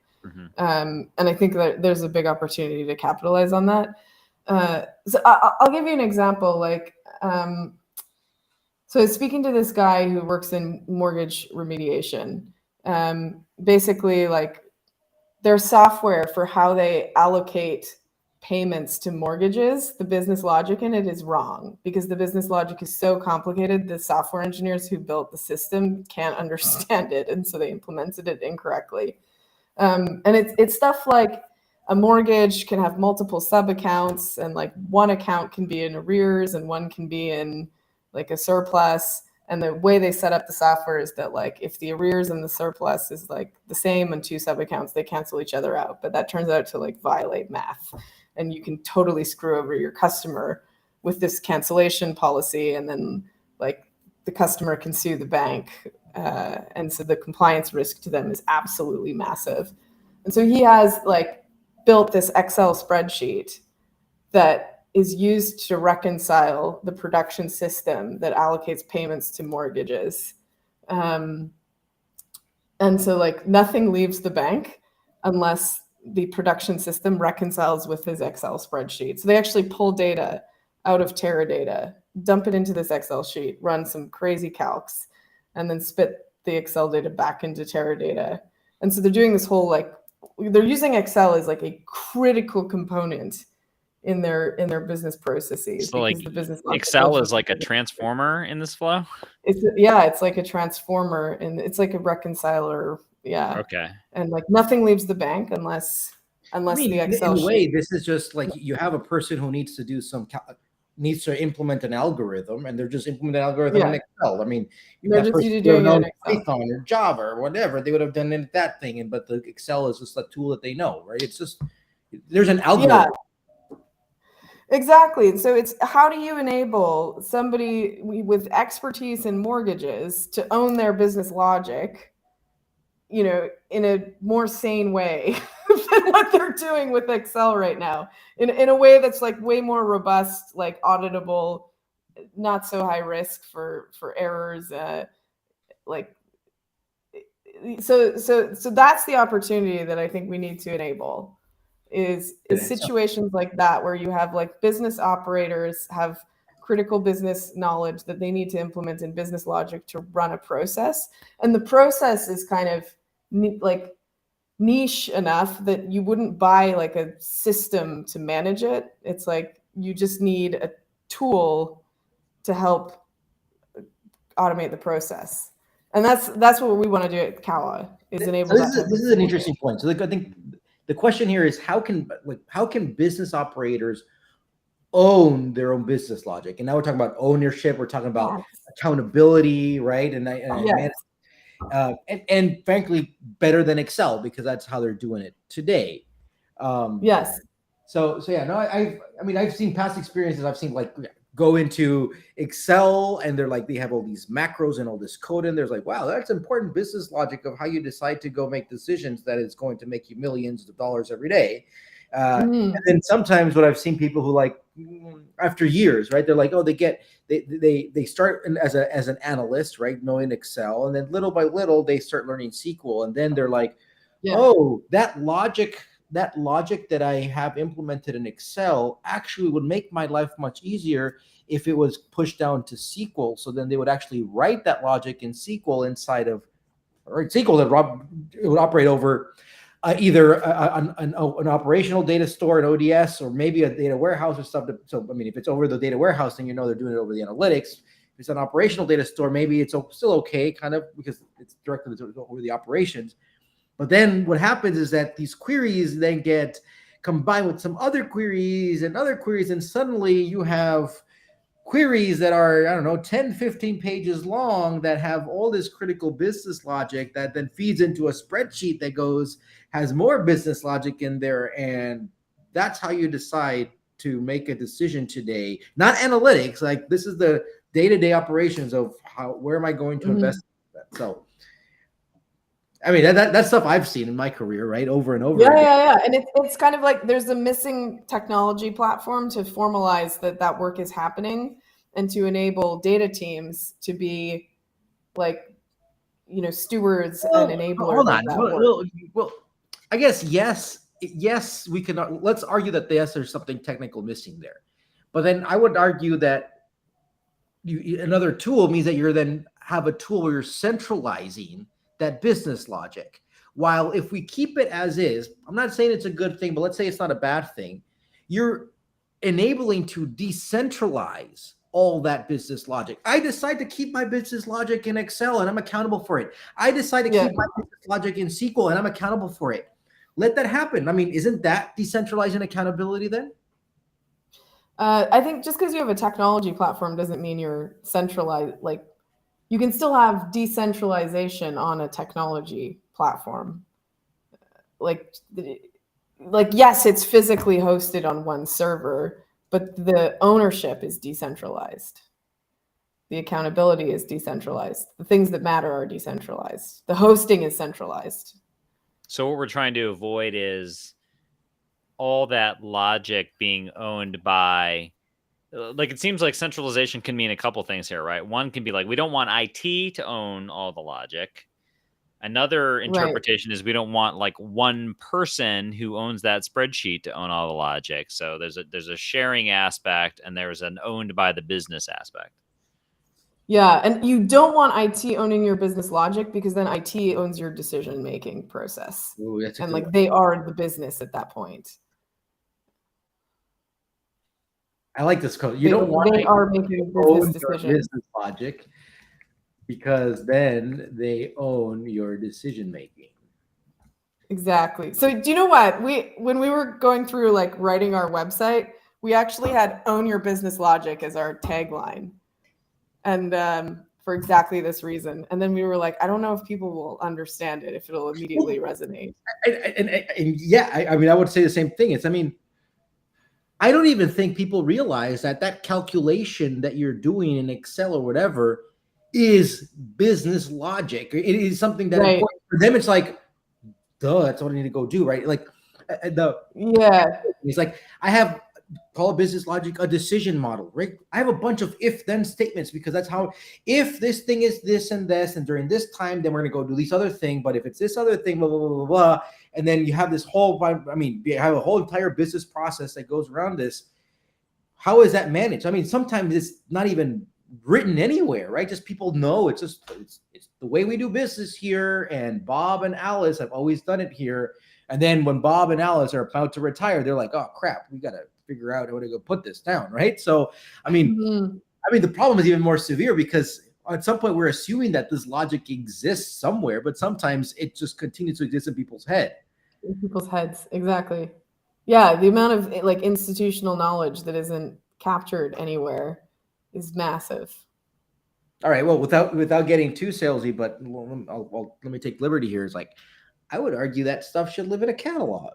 and I think that there's a big opportunity to capitalize on that. So I'll give you an example. Like, so speaking to this guy who works in mortgage remediation. Basically, like their software for how they allocate payments to mortgages, the business logic in it is wrong because the business logic is so complicated. The software engineers who built the system can't understand it, and so they implemented it incorrectly. And it's stuff like a mortgage can have multiple sub accounts, and like one account can be in arrears and one can be in like a surplus. And the way they set up the software is that like if the arrears and the surplus is like the same on two sub accounts, they cancel each other out. But that turns out to like violate math, and you can totally screw over your customer with this cancellation policy. And then like the customer can sue the bank, and so the compliance risk to them is absolutely massive. And so he has like built this Excel spreadsheet that is used to reconcile the production system that allocates payments to mortgages. And so like nothing leaves the bank unless the production system reconciles with his Excel spreadsheet. So they actually pull data out of Teradata, dump it into this Excel sheet, run some crazy calcs, and then spit the Excel data back into Teradata. And so they're doing this whole like, they're using Excel as like a critical component in their business processes. So like the business Excel is like a transformer in this flow? It's like a transformer, and it's like a reconciler. Yeah. Okay. And like nothing leaves the bank unless the Excel in a way, sheet. this is just like you have a person who needs to do needs to implement an algorithm, and they're just implementing an algorithm in Excel. I mean, if they're that just person doing known it in Excel. Python or Java or whatever, they would have done it that thing. But the Excel is just a tool that they know, right? It's just there's an algorithm. Yeah. Exactly. So it's how do you enable somebody with expertise in mortgages to own their business logic, in a more sane way than what they're doing with Excel right now, in a way that's like way more robust, like auditable, not so high risk for errors. So that's the opportunity that I think we need to enable. Is situations like that where you have like business operators have critical business knowledge that they need to implement in business logic to run a process, and the process is kind of like niche enough that you wouldn't buy like a system to manage it. It's like you just need a tool to help automate the process, and that's what we want to do at Kawa is enable. So this is an interesting point. So like, I think the question here is how can business operators own their own business logic? And now we're talking about ownership. We're talking about accountability, right? And frankly, better than Excel because that's how they're doing it today. Yes. So yeah, no, I've seen past experiences. I've seen like go into Excel and they're like, they have all these macros and all this code in there's like, wow, that's important business logic of how you decide to go make decisions that is going to make you millions of dollars every day. And then sometimes what I've seen people who like after years, right? They're like, oh, they start as an analyst, right? Knowing Excel. And then little by little, they start learning SQL. And then they're like, oh, that logic that logic that I have implemented in Excel actually would make my life much easier if it was pushed down to SQL. So then they would actually write that logic in SQL inside of, or SQL that it would operate over either an operational data store, an ODS, or maybe a data warehouse or something. So, I mean, if it's over the data warehouse, then they're doing it over the analytics. If it's an operational data store, maybe it's still okay, kind of, because it's directly over the operations. But then what happens is that these queries then get combined with some other queries and other queries, and suddenly you have queries that are, I don't know, 10, 15 pages long that have all this critical business logic that then feeds into a spreadsheet that has more business logic in there. And that's how you decide to make a decision today. Not analytics, like this is the day-to-day operations of where am I going to invest in that. So I mean, that's stuff I've seen in my career, right? Over and over again. Yeah. And it's kind of like there's a missing technology platform to formalize that work is happening and to enable data teams to be like, stewards and enablers hold on. of that work. Well, I guess, yes, we can, let's argue that yes, there's something technical missing there. But then I would argue that another tool means that you're then have a tool where you're centralizing that business logic. While if we keep it as is, I'm not saying it's a good thing, but let's say it's not a bad thing. You're enabling to decentralize all that business logic. I decide to keep my business logic in Excel and I'm accountable for it. I decide to keep my business logic in SQL and I'm accountable for it. Let that happen. I mean, isn't that decentralizing accountability then? I think just because you have a technology platform doesn't mean you're centralized. Like, you can still have decentralization on a technology platform. Like yes, it's physically hosted on one server, but the ownership is decentralized. The accountability is decentralized. The things that matter are decentralized. The hosting is centralized. So what we're trying to avoid is all that logic being owned by, like, it seems like centralization can mean a couple things here, right? One can be like, we don't want IT to own all the logic. Another interpretation is we don't want like one person who owns that spreadsheet to own all the logic. So there's a sharing aspect and there's an owned by the business aspect. Yeah, and you don't want IT owning your business logic because then IT owns your decision-making process. Ooh, that's a and good like one. They are the business at that point. I like this code. You don't want they are making business decisions. Business logic because then they own your decision making. Exactly. So do you know what? When we were going through like writing our website, we actually had "own your business logic" as our tagline. And for exactly this reason. And then we were like, I don't know if people will understand it, if it'll immediately resonate. And yeah, I mean, I would say the same thing. I don't even think people realize that calculation that you're doing in Excel or whatever is business logic. It is something that important. For them, it's like, duh, that's what I need to go do, right? Like it's like I have call business logic a decision model, right? I have a bunch of if-then statements because that's how, if this thing is this and this, and during this time, then we're going to go do this other thing. But if it's this other thing, blah, blah, blah, blah, blah. And then you have this whole, I mean, you have a whole entire business process that goes around this. How is that managed? I mean, sometimes it's not even written anywhere, right? Just people know it's the way we do business here. And Bob and Alice have always done it here. And then when Bob and Alice are about to retire, they're like, oh crap, we got to figure out how to go put this down, right? So, I mean, the problem is even more severe because at some point we're assuming that this logic exists somewhere, but sometimes it just continues to exist in people's head. In people's heads, exactly. Yeah, the amount of like institutional knowledge that isn't captured anywhere is massive. All right, well, without getting too salesy, but let me take liberty here. It's like, I would argue that stuff should live in a catalog.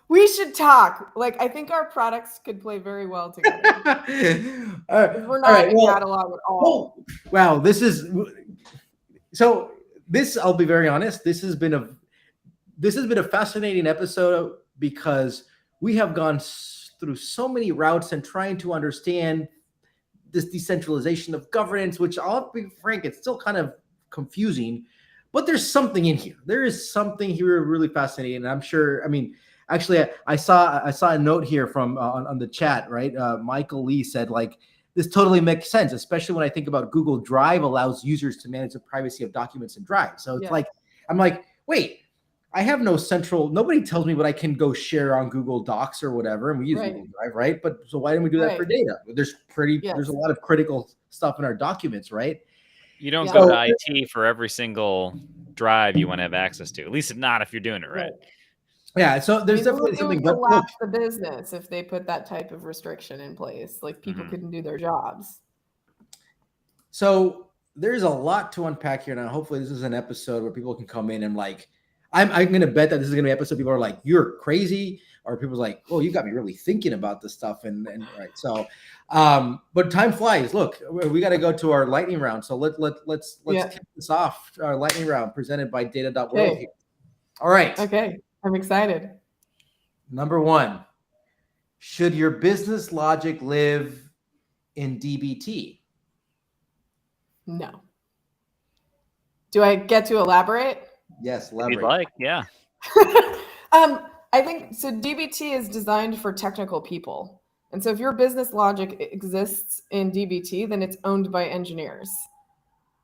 We should talk. Like, I think our products could play very well together. We're not in a catalog at all. Oh, wow, this is so. This, I'll be very honest. This has been a fascinating episode because we have gone through so many routes and trying to understand this decentralization of governance, which I'll be frank, it's still kind of confusing. but there's something in here. There is something here really fascinating. And I'm sure, I mean, actually, I saw a note here from on the chat, right? Michael Lee said, like, this totally makes sense, especially when I think about Google Drive allows users to manage the privacy of documents in Drive. So it's like, I'm like, wait, I have no central, nobody tells me what I can go share on Google Docs or whatever. And we use Google Drive, right? But so why didn't we do that for data? There's a lot of critical stuff in our documents, right? You don't go to IT for every single drive you want to have access to, at least not if you're doing it right. Yeah, so there's definitely something. It would collapse the business if they put that type of restriction in place. Like people couldn't do their jobs. So there's a lot to unpack here now. Hopefully, this is an episode where people can come in and like, I'm going to bet that this is going to be an episode. People are like, "You're crazy," or people's like, "Oh, you got me really thinking about this stuff." And right, so, but time flies. Look, we got to go to our lightning round. So let's kick this off. Our lightning round presented by Data.World here. All right. Okay. I'm excited. Number 1, should your business logic live in DBT? No. Do I get to elaborate? Yes, elaborate. If you'd like, yeah. I think so. DBT is designed for technical people. And so if your business logic exists in DBT, then it's owned by engineers.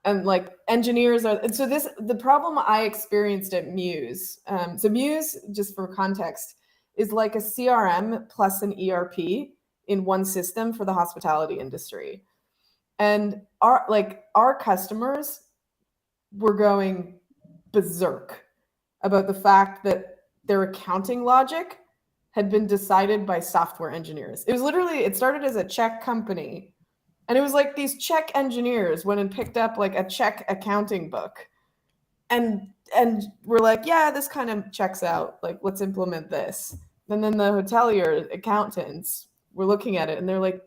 And like engineers are, and so the problem I experienced at Muse. So Muse, just for context, is like a CRM plus an ERP in one system for the hospitality industry. And our customers were going berserk about the fact that their accounting logic had been decided by software engineers. It started as a Czech company. And it was like these Czech engineers went and picked up like a Czech accounting book. And we're like, yeah, this kind of checks out. Like, let's implement this. And then the hotelier accountants were looking at it and they're like,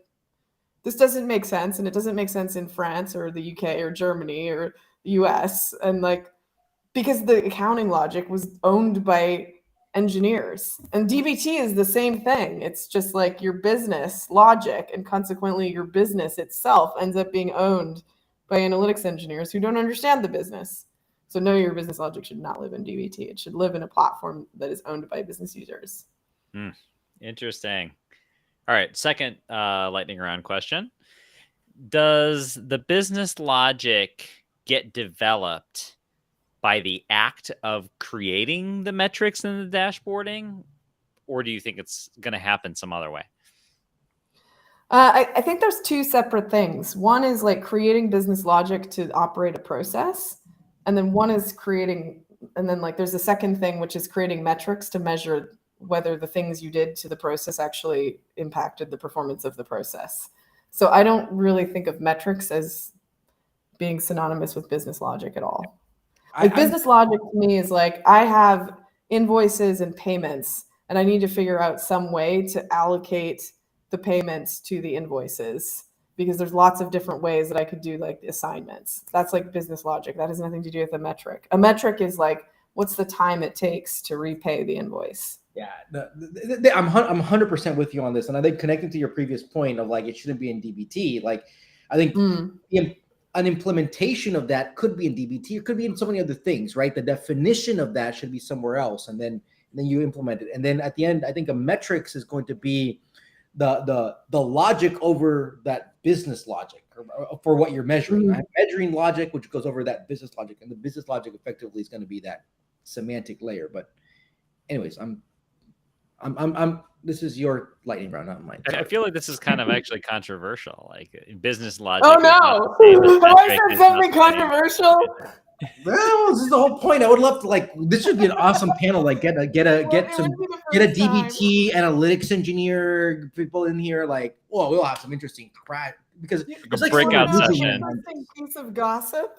this doesn't make sense. And it doesn't make sense in France or the UK or Germany or the US. And like, because the accounting logic was owned by engineers. And DBT is the same thing. It's just like your business logic, and consequently your business itself ends up being owned by analytics engineers who don't understand the business. So no, your business logic should not live in DBT. It should live in a platform that is owned by business users. Interesting. All right, second lightning round question. Does the business logic get developed by the act of creating the metrics and the dashboarding, or do you think it's going to happen some other way? I think there's two separate things. One is like creating business logic to operate a process. And then one is there's a second thing, which is creating metrics to measure whether the things you did to the process actually impacted the performance of the process. So I don't really think of metrics as being synonymous with business logic at all. Business logic to me is like, I have invoices and payments, and I need to figure out some way to allocate the payments to the invoices, because there's lots of different ways that I could do like assignments. That's like business logic. That has nothing to do with a metric. A metric is like, what's the time it takes to repay the invoice? Yeah, I'm 100% with you on this. And I think connecting to your previous point of like, it shouldn't be in DBT. Like, I think an implementation of that could be in DBT. It could be in so many other things, right? The definition of that should be somewhere else. And then you implement it. And then at the end, I think a metrics is going to be the logic over that business logic for what you're measuring. I'm measuring logic, which goes over that business logic. And the business logic effectively is going to be that semantic layer. But anyways, this is your lightning round, not mine. I feel like this is kind of actually controversial, like business logic. Oh no! Have I said something controversial? Well, this is the whole point. I would love to like. This should be an awesome panel. Like, get a DBT analytics engineer people in here. Like, we'll have some interesting crap because it's like breakout session. Interesting piece of gossip.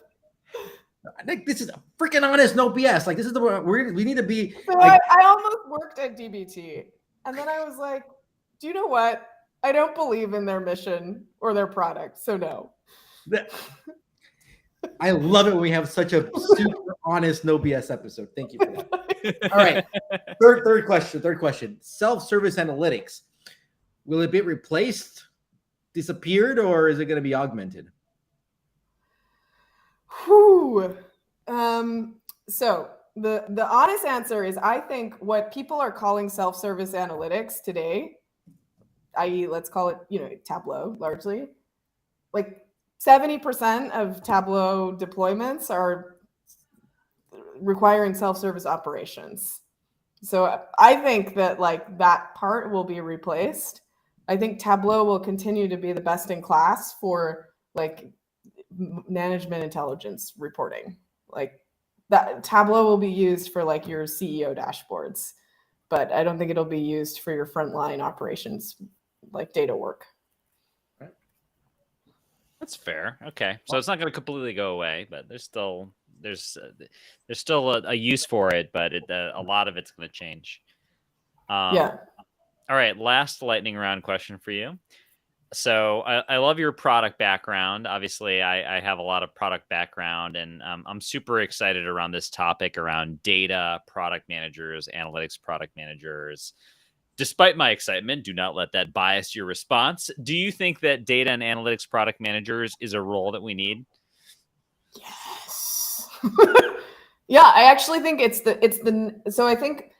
I think this is a freaking honest, no BS. Like, this is we need to be. So like, I almost worked at DBT, and then I was like, do you know what? I don't believe in their mission or their product, so no. I love it when we have such a super honest, no BS episode. Thank you for that. All right, third question. Self-service analytics. Will it be replaced, disappeared, or is it going to be augmented? Whew. So the honest answer is I think what people are calling self-service analytics today, i.e., let's call it, Tableau largely, like 70% of Tableau deployments are requiring self-service operations. So I think that like that part will be replaced. I think Tableau will continue to be the best in class for like management intelligence reporting. Like that Tableau will be used for like your CEO dashboards, but I don't think it'll be used for your frontline operations like data work. That's fair. Okay, so it's not going to completely go away, but there's still a use for it, but a lot of it's going to change. Yeah. All right, last lightning round question for you. So I love your product background. Obviously, I have a lot of product background, and I'm super excited around this topic around data, product managers, analytics product managers. Despite my excitement, do not let that bias your response. Do you think that data and analytics product managers is a role that we need? Yes. Yeah, I actually think so I think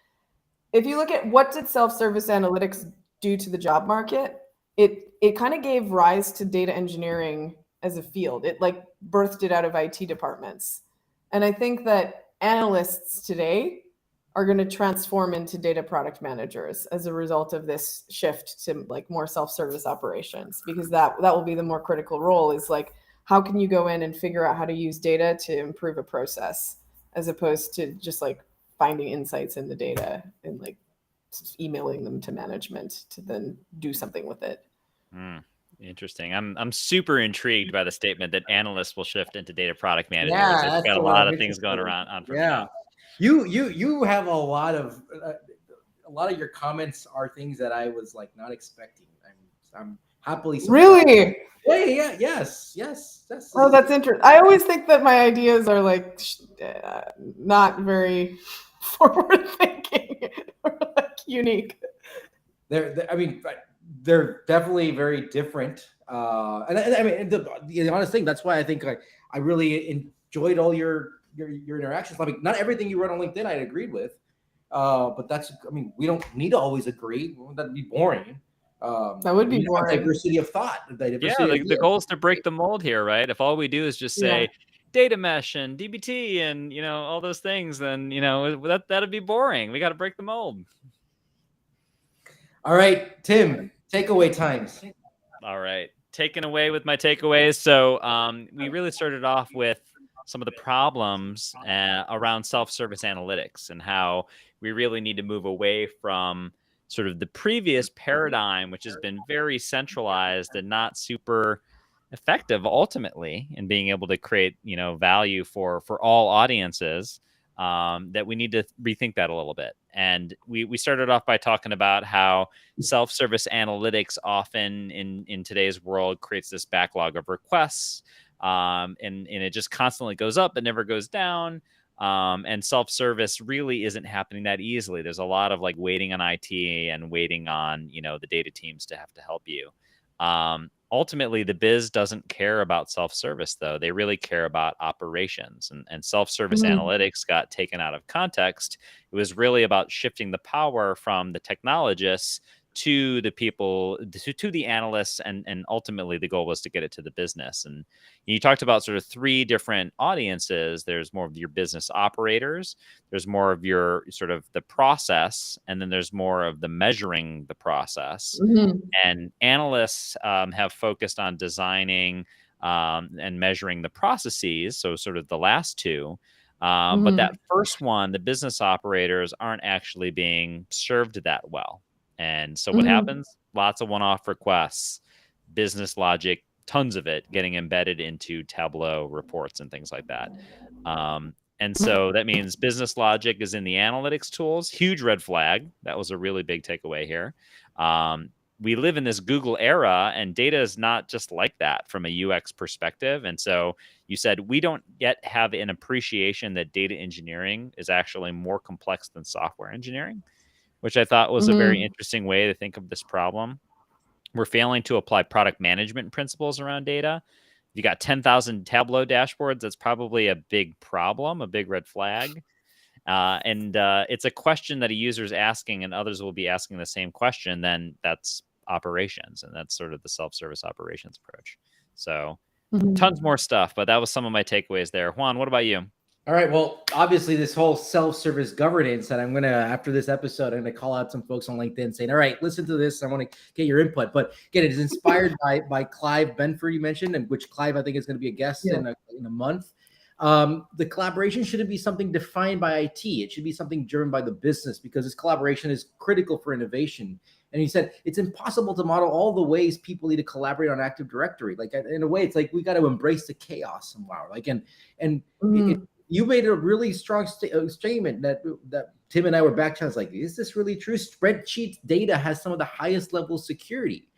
if you look at what did self-service analytics do to the job market, it kind of gave rise to data engineering as a field. It like birthed it out of IT departments. And I think that analysts today are going to transform into data product managers as a result of this shift to like more self-service operations, because that will be the more critical role, is like how can you go in and figure out how to use data to improve a process as opposed to just like finding insights in the data and like emailing them to management to then do something with it. Interesting. I'm super intrigued by the statement that analysts will shift into data product managers. Yeah, It's got a lot of things going on for me. You have a lot of your comments are things that I was like not expecting. I'm happily surprised. Really? Yeah, yes. Oh, that's interesting. I always think that my ideas are like not very forward thinking or like unique. They're definitely very different. And I mean, the honest thing, that's why I think I really enjoyed all your interactions. I mean, not everything you wrote on LinkedIn I agreed with, but we don't need to always agree. That'd be boring. That would be boring. Diversity of thought. The goal is to break the mold here, right? If all we do is just say data mesh and DBT and all those things, then that'd be boring. We got to break the mold. All right, Tim, takeaway times. All right, taking away with my takeaways. So we really started off with some of the problems around self-service analytics and how we really need to move away from sort of the previous paradigm, which has been very centralized and not super effective ultimately in being able to create value for all audiences. That we need to rethink that a little bit. And we started off by talking about how self-service analytics often in today's world creates this backlog of requests, and it just constantly goes up and never goes down. And self-service really isn't happening that easily. There's a lot of like waiting on IT and waiting on the data teams to have to help you. Ultimately, the biz doesn't care about self-service, though. They really care about operations. And self-service analytics got taken out of context. It was really about shifting the power from the technologists to the people, to the analysts, and ultimately the goal was to get it to the business. And you talked about sort of three different audiences. There's more of your business operators, there's more of your sort of the process, and then there's more of the measuring the process. And analysts have focused on designing and measuring the processes, so sort of the last two. But that first one, the business operators, aren't actually being served that well. And so what happens? Lots of one-off requests, business logic, tons of it getting embedded into Tableau reports and things like that. And so that means business logic is in the analytics tools. Huge red flag. That was a really big takeaway here. We live in this Google era, and data is not just like that from a UX perspective. And so you said we don't yet have an appreciation that data engineering is actually more complex than software engineering, which I thought was a very interesting way to think of this problem. We're failing to apply product management principles around data. you got 10,000 Tableau dashboards, that's probably a big problem, a big red flag. And it's a question that a user is asking, and others will be asking the same question. Then that's operations, and that's sort of the self-service operations approach. So tons more stuff, but that was some of my takeaways there. Juan, what about you? All right. Well, obviously, this whole self-service governance, and I'm going to, after this episode, I'm going to call out some folks on LinkedIn saying, all right, listen to this. I want to get your input. But again, it is inspired by Clive Benford, you mentioned, and which Clive, I think, is going to be a guest in a month. The collaboration shouldn't be something defined by IT. It should be something driven by the business, because this collaboration is critical for innovation. And he said, it's impossible to model all the ways people need to collaborate on Active Directory. Like, in a way, it's like we got to embrace the chaos somehow. Like, you made a really strong statement that Tim and I were back channels like, is this really true? Spreadsheets data has some of the highest level of security.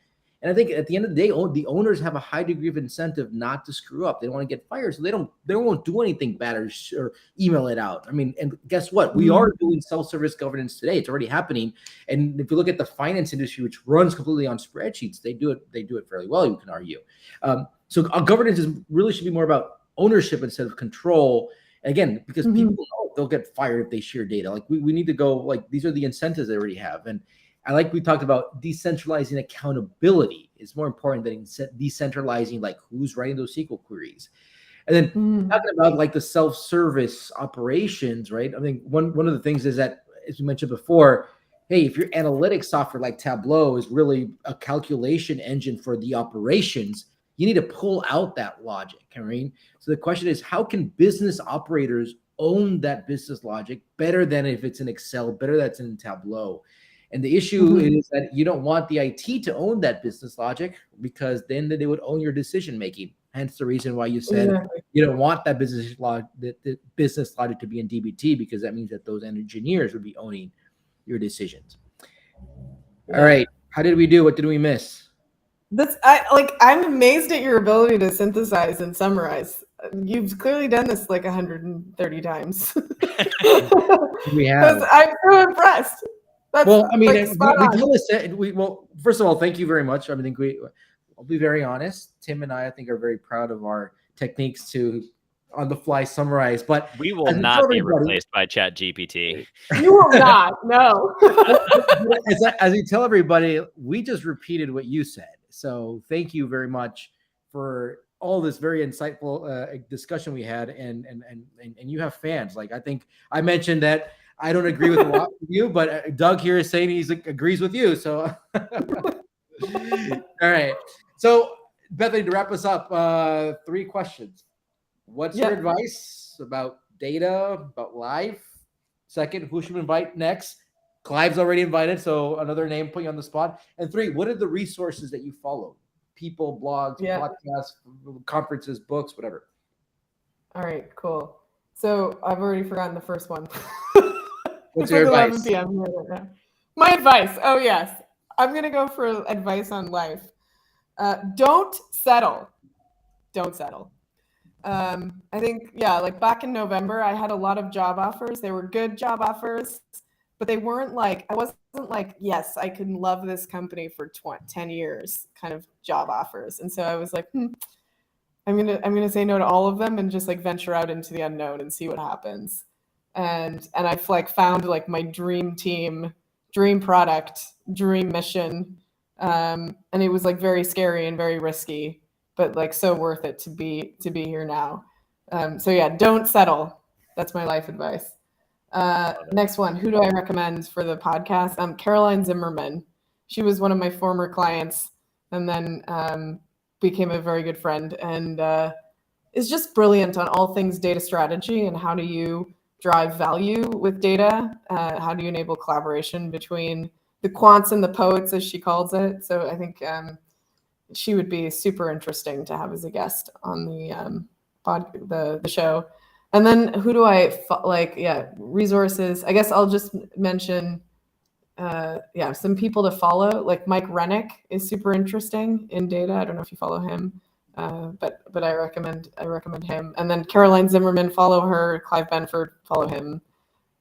And I think at the end of the day, the owners have a high degree of incentive not to screw up. They don't want to get fired, so they won't do anything bad or email it out. I mean, and guess what? We are doing self-service governance today. It's already happening. And if you look at the finance industry, which runs completely on spreadsheets, they do it fairly well, you can argue. So our governance really should be more about ownership instead of control. Again, because people know they'll get fired if they share data. Like we need to go, like, these are the incentives they already have. And we talked about decentralizing accountability is more important than decentralizing, like, who's writing those SQL queries. And then talking about like the self-service operations, right? I think one of the things is that, as we mentioned before, hey, if your analytics software like Tableau is really a calculation engine for the operations, you need to pull out that logic, right? So the question is, how can business operators own that business logic better than if it's in Excel, better that's in Tableau? And the issue is that you don't want the IT to own that business logic, because then they would own your decision making. Hence the reason why you said you don't want that business logic, the business logic to be in DBT, because that means that those engineers would be owning your decisions. All right, how did we do? What did we miss? I'm amazed at your ability to synthesize and summarize. You've clearly done this like 130 times. We have. I'm so impressed. That's, well, I mean, well, first of all, thank you very much. I think I'll be very honest. Tim and I think, are very proud of our techniques to on the fly summarize, but we will not be replaced by ChatGPT. You will not. No. As you tell everybody, we just repeated what you said. So thank you very much for all this very insightful discussion we had, and you have fans. Like, I think I mentioned that I don't agree with a lot with you, but Doug here is saying he agrees with you. So, all right. So, Bethany, to wrap us up, 3 questions. What's your advice about data, about life? Second, who should we invite next? Clive's already invited, so another name put you on the spot. And 3, what are the resources that you follow? People, blogs, podcasts, conferences, books, whatever. All right, cool. So I've already forgotten the first one. What's your advice? 11 p.m. right now. My advice. Oh, yes. I'm going to go for advice on life. Don't settle. Don't settle. I think, like back in November, I had a lot of job offers. They were good job offers, but they weren't like, I wasn't like, yes, I can love this company for 10 years kind of job offers. And so I was like, I'm gonna say no to all of them and just like venture out into the unknown and see what happens. And I've like found like my dream team, dream product, dream mission. And it was like very scary and very risky, but like so worth it to be here now. So yeah, don't settle. That's my life advice. Next one, who do I recommend for the podcast? Caroline Zimmerman. She was one of my former clients, and then became a very good friend, and is just brilliant on all things data strategy and how do you drive value with data. How do you enable collaboration between the quants and the poets, as she calls it. So I think she would be super interesting to have as a guest on the show. And then who do I like? Yeah, resources. I guess I'll just mention, some people to follow. Like Mike Rennick is super interesting in data. I don't know if you follow him, but I recommend him. And then Caroline Zimmerman, follow her. Clive Benford, follow him.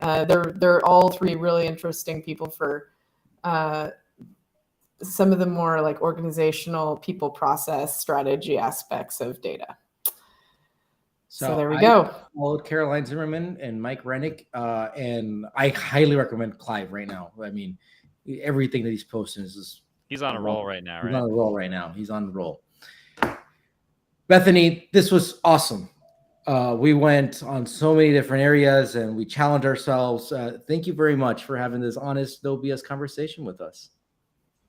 They're all 3 really interesting people for some of the more like organizational people process strategy aspects of data. So there we go. Followed Caroline Zimmerman and Mike Rennick, and I highly recommend Clive right now. I mean, everything that he's posting is just, he's on a roll right now, right? He's on a roll right now. He's on the roll. Bethany, this was awesome. We went on so many different areas and we challenged ourselves. Thank you very much for having this honest, no BS conversation with us.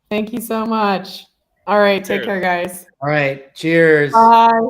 Thank you so much. All right. Take care, guys. All right. Cheers. Bye.